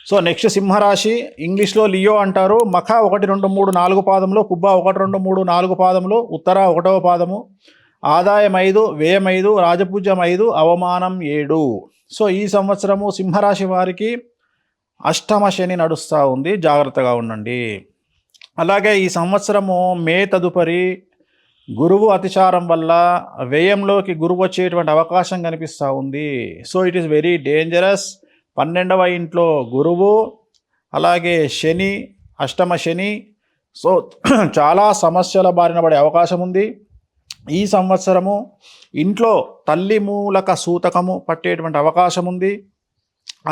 So next సింహరాశి, ఇంగ్లీష్లో Leo అంటారు. మఖ 1, 2, 3, 4 పాదంలో, పుబ్బ 1, 2, 3, 4 పాదములు, ఉత్తర 1వ పాదము, ఆదాయం 5, వ్యయం 5, రాజపూజ్యం 5, అవమానం 7. సో ఈ సంవత్సరము సింహరాశి వారికి అష్టమ శని నడుస్తూ ఉంది, జాగ్రత్తగా ఉండండి. అలాగే ఈ సంవత్సరము మే తదుపరి గురువు అతిచారం వల్ల వ్యయంలోకి గురువు వచ్చేటువంటి అవకాశం కనిపిస్తూ ఉంది. So it is very dangerous. 12వ ఇంట్లో గురువు, అలాగే శని, అష్టమ శని. సో చాలా సమస్యల బారిన పడే అవకాశం ఉంది. ఈ సంవత్సరము ఇంట్లో తల్లి మూలక సూతకము పట్టేటువంటి అవకాశం ఉంది.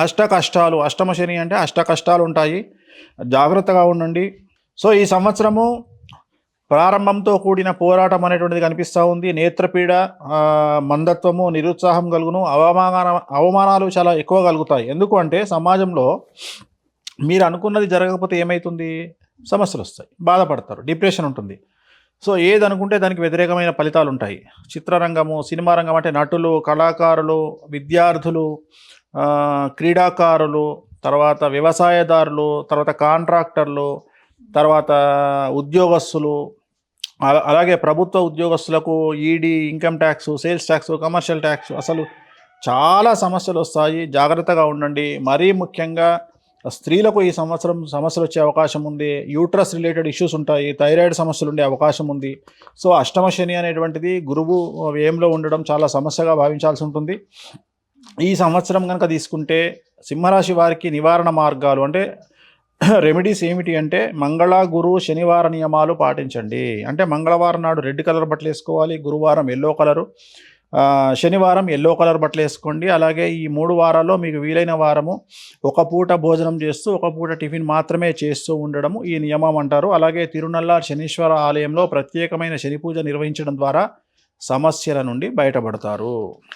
అష్ట కష్టాలు, అష్టమ శని అంటే అష్ట కష్టాలు ఉంటాయి, జాగ్రత్తగా ఉండండి. సో ఈ సంవత్సరము ప్రారంభంతో కూడిన పోరాటం అనేటువంటిది కనిపిస్తూ ఉంది. నేత్రపీడ, మందత్వము, నిరుత్సాహం కలుగును, అవమానాలు చాలా ఎక్కువ కలుగుతాయి. ఎందుకు అంటే సమాజంలో మీరు అనుకున్నది జరగకపోతే ఏమవుతుంది, సమస్యలు వస్తాయి, బాధపడతారు, డిప్రెషన్ ఉంటుంది. సో ఏది అనుకుంటే దానికి వ్యతిరేకమైన ఫలితాలు ఉంటాయి. చిత్రరంగము, సినిమా రంగం అంటే నటులు, కళాకారులు, విద్యార్థులు, క్రీడాకారులు, తర్వాత వ్యవసాయదారులు, తర్వాత కాంట్రాక్టర్లు, తర్వాత ఉద్యోగస్తులు, అలాగే ప్రభుత్వ ఉద్యోగస్తులకు ED, income tax, sales tax, commercial tax, అసలు చాలా సమస్యలు వస్తాయి, జాగ్రత్తగా ఉండండి. మరీ ముఖ్యంగా స్త్రీలకు ఈ సంవత్సరం సమస్యలు వచ్చే అవకాశం ఉంది. యూట్రస్ రిలేటెడ్ ఇష్యూస్ ఉంటాయి, థైరాయిడ్ సమస్యలు ఉండే అవకాశం ఉంది. సో అష్టమ శని అనేటువంటిది గురువు వ్యయంలో ఉండడం చాలా సమస్యగా భావించాల్సి ఉంటుంది. ఈ సంవత్సరం కనుక తీసుకుంటే సింహరాశి వారికి నివారణ మార్గాలు అంటే రెమెడీస్ ఏమిటి అంటే, మంగళ, గురు, శనివార నియమాలు పాటించండి. అంటే మంగళవారం నాడు రెడ్ కలర్ బట్టలు వేసుకోవాలి, గురువారం ఎల్లో కలరు, శనివారం ఎల్లో కలర్ బట్టలు వేసుకోండి. అలాగే ఈ 3 వారాల్లో మీకు వీలైన వారము ఒక పూట భోజనం చేస్తూ ఒక పూట టిఫిన్ మాత్రమే చేస్తూ ఉండడము ఈ నియమం అంటారు. అలాగే తిరునల్లార్ శనీశ్వర ఆలయంలో ప్రత్యేకమైన శని పూజ నిర్వహించడం ద్వారా సమస్యల నుండి బయటపడతారు.